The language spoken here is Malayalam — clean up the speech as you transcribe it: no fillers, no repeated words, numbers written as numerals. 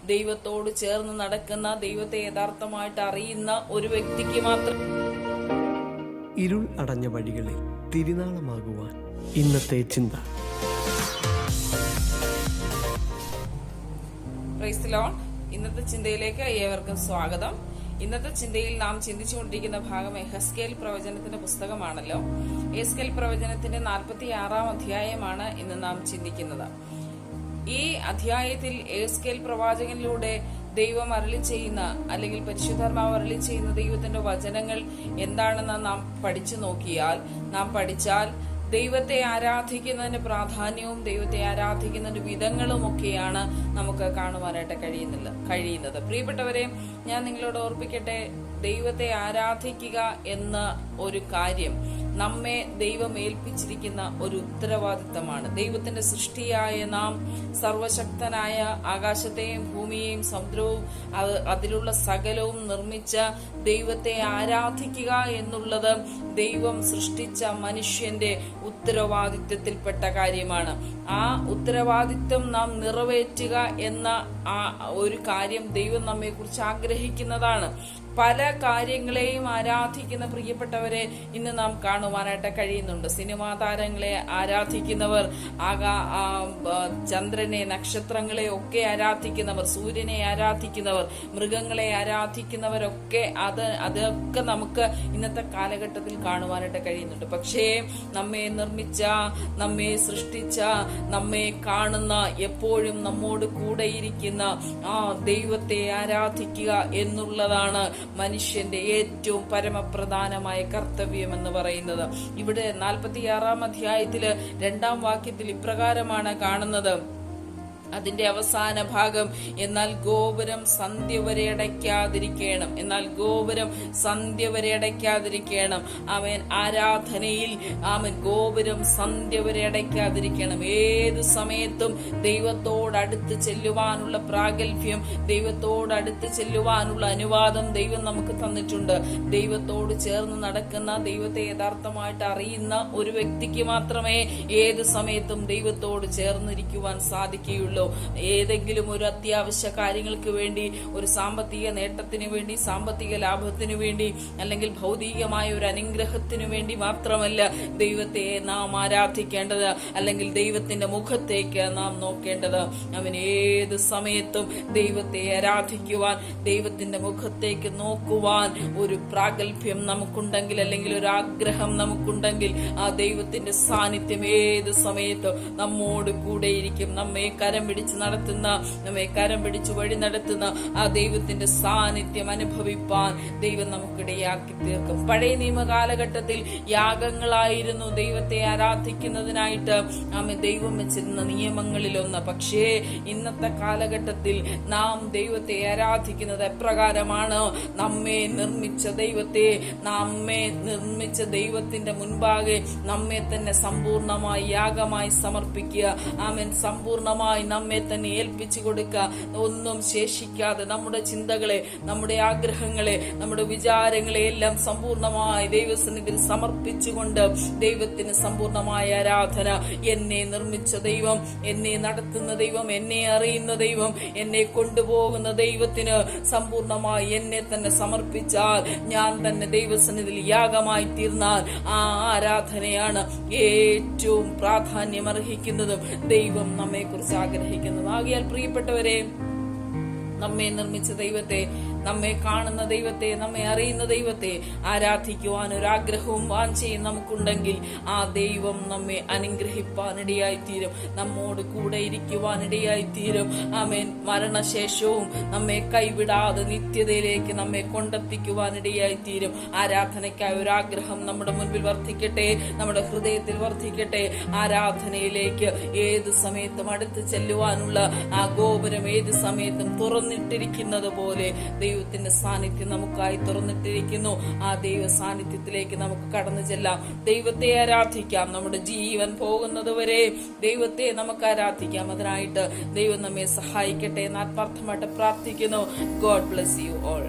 ദൈവത്തോട് ചേർന്ന് നടക്കുന്ന, ദൈവത്തെ യഥാർത്ഥമായിട്ട് അറിയുന്ന ഒരു വ്യക്തിക്ക് മാത്രം. ഇരുൾ അടഞ്ഞ വഴികളിൽ തിരുനാളമാകുവാൻ ഇന്നത്തെ ചിന്ത. Praise the Lord. ഇന്നത്തെ ചിന്തയിലേക്ക് ഏവർക്കും സ്വാഗതം. ഇന്നത്തെ ചിന്തയിൽ നാം ചിന്തിച്ചുകൊണ്ടിരിക്കുന്ന ഭാഗം എഹെസ്കേൽ പ്രവചനത്തിന്റെ പുസ്തകമാണല്ലോ. എഹെസ്കേൽ പ്രവചനത്തിന്റെ 46-ാം അധ്യായമാണ് ഇന്ന് നാം ചിന്തിക്കുന്നത്. ഈ അധ്യായത്തിൽ എഹെസ്കേൽ പ്രവാചകനിലൂടെ ദൈവം അരുളി ചെയ്യുന്ന, അല്ലെങ്കിൽ പരിശുദ്ധാത്മാവ് അരുളി ചെയ്യുന്ന ദൈവത്തിന്റെ വചനങ്ങൾ എന്താണെന്ന് നാം പഠിച്ചാൽ ദൈവത്തെ ആരാധിക്കുന്നതിന്റെ പ്രാധാന്യവും ദൈവത്തെ ആരാധിക്കുന്നതിന്റെ വിധങ്ങളും ഒക്കെയാണ് നമുക്ക് കാണുവാനായിട്ട് കഴിയുന്നത്. പ്രിയപ്പെട്ടവരെ, ഞാൻ നിങ്ങളോട് ഓർപ്പിക്കട്ടെ, ദൈവത്തെ ആരാധിക്കുക എന്ന ഒരു കാര്യം നമ്മെ ദൈവം ഏൽപ്പിച്ചിരിക്കുന്ന ഒരു ഉത്തരവാദിത്തമാണ്. ദൈവത്തിന്റെ സൃഷ്ടിയായ നാം, സർവശക്തനായ ആകാശത്തെയും ഭൂമിയെയും സമുദ്രവും അതിലുള്ള സകലവും നിർമ്മിച്ച ദൈവത്തെ ആരാധിക്കുക എന്നുള്ളത് ദൈവം സൃഷ്ടിച്ച മനുഷ്യന്റെ ഉത്തരവാദിത്വത്തിൽപ്പെട്ട കാര്യമാണ്. ആ ഉത്തരവാദിത്വം നാം നിറവേറ്റുക എന്ന ആ ഒരു കാര്യം ദൈവം നമ്മെ കുറിച്ച് ആഗ്രഹിക്കുന്നതാണ്. പല കാര്യങ്ങളെയും ആരാധിക്കുന്ന പ്രിയപ്പെട്ടവരെ ഇന്ന് നാം കാണുവാനായിട്ട് കഴിയുന്നുണ്ട്. സിനിമാ താരങ്ങളെ ആരാധിക്കുന്നവർ, ചന്ദ്രനെ, നക്ഷത്രങ്ങളെ ഒക്കെ ആരാധിക്കുന്നവർ, സൂര്യനെ ആരാധിക്കുന്നവർ, മൃഗങ്ങളെ ആരാധിക്കുന്നവരൊക്കെ അതൊക്കെ നമുക്ക് ഇന്നത്തെ കാലഘട്ടത്തിൽ കാണുവാനായിട്ട് കഴിയുന്നുണ്ട്. പക്ഷേ നമ്മെ നിർമ്മിച്ച, നമ്മെ സൃഷ്ടിച്ച, നമ്മെ കാണുന്ന, എപ്പോഴും നമ്മോട് കൂടെയിരിക്കുന്ന ആ ദൈവത്തെ ആരാധിക്കുക എന്നുള്ളതാണ് മനുഷ്യന്റെ ഏറ്റവും പരമപ്രധാനമായ കർത്തവ്യം എന്ന് പറയുന്നത്. ഇവിടെ 46-ാം അധ്യായത്തില് 2-ാം വാക്യത്തിൽ ഇപ്രകാരമാണ് കാണുന്നത്. അതിന്റെ അവസാന ഭാഗം, എന്നാൽ ഗോപുരം സന്ധ്യ വരെ അടയ്ക്കാതിരിക്കണം. അവൻ ആരാധനയിൽ ഗോപുരം സന്ധ്യ വരെ അടയ്ക്കാതിരിക്കണം. ഏത് സമയത്തും ദൈവത്തോടടുത്ത് ചെല്ലുവാനുള്ള പ്രാഗൽഭ്യം, ദൈവത്തോടടുത്ത് ചെല്ലുവാനുള്ള അനുവാദം ദൈവം നമുക്ക് തന്നിട്ടുണ്ട്. ദൈവത്തോട് ചേർന്ന് നടക്കുന്ന, ദൈവത്തെ യഥാർത്ഥമായിട്ട് അറിയുന്ന ഒരു വ്യക്തിക്ക് മാത്രമേ ഏത് സമയത്തും ദൈവത്തോട് ചേർന്നിരിക്കുവാൻ സാധിക്കുകയുള്ളൂ. ഏതെങ്കിലും ഒരു അത്യാവശ്യ കാര്യങ്ങൾക്ക് വേണ്ടി, ഒരു സാമ്പത്തിക നേട്ടത്തിന് വേണ്ടി, സാമ്പത്തിക ലാഭത്തിനു വേണ്ടി, അല്ലെങ്കിൽ ഭൗതികമായ ഒരു അനുഗ്രഹത്തിനു വേണ്ടി മാത്രമല്ല ദൈവത്തെ നാം ആരാധിക്കേണ്ടത്, അല്ലെങ്കിൽ ദൈവത്തിന്റെ മുഖത്തേക്ക് നാം നോക്കേണ്ടത്. അവൻ ഏത് സമയത്തും ദൈവത്തെ ആരാധിക്കുവാൻ, ദൈവത്തിന്റെ മുഖത്തേക്ക് നോക്കുവാൻ ഒരു പ്രാഗൽഭ്യം നമുക്കുണ്ടെങ്കിൽ, അല്ലെങ്കിൽ ഒരു ആഗ്രഹം നമുക്കുണ്ടെങ്കിൽ, ആ ദൈവത്തിന്റെ സാന്നിധ്യം ഏത് സമയത്തും നമ്മോട് കൂടെയിരിക്കും. നമ്മെ കരം പിടിച്ച് നടത്തുന്ന, നമ്മെ കരം പിടിച്ച് വഴി നടത്തുന്ന ആ ദൈവത്തിന്റെ സാന്നിധ്യം അനുഭവിപ്പാൻ ദൈവം നമുക്കിടയാക്കി തീർക്കും. പഴയ നിയമ കാലഘട്ടത്തിൽ യാഗങ്ങളായിരുന്നു ദൈവത്തെ ആരാധിക്കുന്നതിനായിട്ട് ദൈവം വെച്ചിരുന്ന നിയമങ്ങളിലൊന്ന്. പക്ഷേ ഇന്നത്തെ കാലഘട്ടത്തിൽ നാം ദൈവത്തെ ആരാധിക്കുന്നത് എപ്രകാരമാണ്? നമ്മെ നിർമ്മിച്ച ദൈവത്തിന്റെ മുൻപാകെ നമ്മെ തന്നെ സമ്പൂർണമായി യാഗമായി സമർപ്പിക്കുക. സമ്പൂർണമായി നമ്മെ തന്നെ ഏൽപ്പിച്ചു കൊടുക്കുക. ഒന്നും ശേഷിക്കാതെ നമ്മുടെ ചിന്തകളെ, നമ്മുടെ ആഗ്രഹങ്ങളെ, നമ്മുടെ വിചാരങ്ങളെ എല്ലാം സമ്പൂർണമായി ദൈവസന്നിധിയിൽ സമർപ്പിച്ചുകൊണ്ട് ദൈവത്തിന് സമ്പൂർണമായ ആരാധന. എന്നെ നിർമ്മിച്ച ദൈവം, എന്നെ നടത്തുന്ന ദൈവം, എന്നെ അറിയുന്ന ദൈവം, എന്നെ കൊണ്ടുപോകുന്ന ദൈവത്തിന് സമ്പൂർണമായി എന്നെ തന്നെ സമർപ്പിച്ചാൽ, ഞാൻ തന്നെ ദൈവസന്നിധിയിൽ യാഗമായി തീർന്നാൽ, ആ ആരാധനയാണ് ഏറ്റവും പ്രാധാന്യം അർഹിക്കുന്നതും ദൈവം നമ്മെ കുറിച്ച് ആഗ്രഹിക്കുന്നത്. ആകയാൽ പ്രിയപ്പെട്ടവരെ, നമ്മെ നിർമ്മിച്ച ദൈവത്തെ, നമ്മെ കാണുന്ന ദൈവത്തെ, നമ്മെ അറിയുന്ന ദൈവത്തെ ആരാധിക്കുവാൻ ഒരാഗ്രഹവും വാഞ്ചയും നമുക്കുണ്ടെങ്കിൽ ആ ദൈവം നമ്മെ അനുഗ്രഹിപ്പാനിടയായിത്തീരും, നമ്മോട് കൂടെ ഇരിക്കുവാനിടയായിത്തീരും. ആമേൻ. മരണശേഷവും നമ്മെ കൈവിടാതെ നിത്യതയിലേക്ക് നമ്മെ കൊണ്ടെത്തിക്കുവാനിടയായിത്തീരും. ആരാധനയ്ക്കായി ഒരാഗ്രഹം നമ്മുടെ മുൻപിൽ വർദ്ധിക്കട്ടെ, നമ്മുടെ ഹൃദയത്തിൽ വർദ്ധിക്കട്ടെ. ആരാധനയിലേക്ക് ഏത് സമയത്തും അടുത്ത് ചെല്ലുവാനുള്ള ആ ഗോപുരം ഏത് സമയത്തും തുറന്നിട്ടിരിക്കുന്നത് പോലെ ദൈവത്തിന്റെ സാന്നിധ്യം നമുക്കായി തുറന്നിട്ടിരിക്കുന്നു. ആ ദൈവ സാന്നിധ്യത്തിലേക്ക് നമുക്ക് കടന്നു ചെല്ലാം, ദൈവത്തെ ആരാധിക്കാം. നമ്മുടെ ജീവൻ പോകുന്നത് വരെ ദൈവത്തെ നമുക്ക് ആരാധിക്കാം. അതിനായിട്ട് ദൈവം നമ്മെ സഹായിക്കട്ടെ എന്ന് ആത്മാർത്ഥമായിട്ട് പ്രാർത്ഥിക്കുന്നു. God bless you all.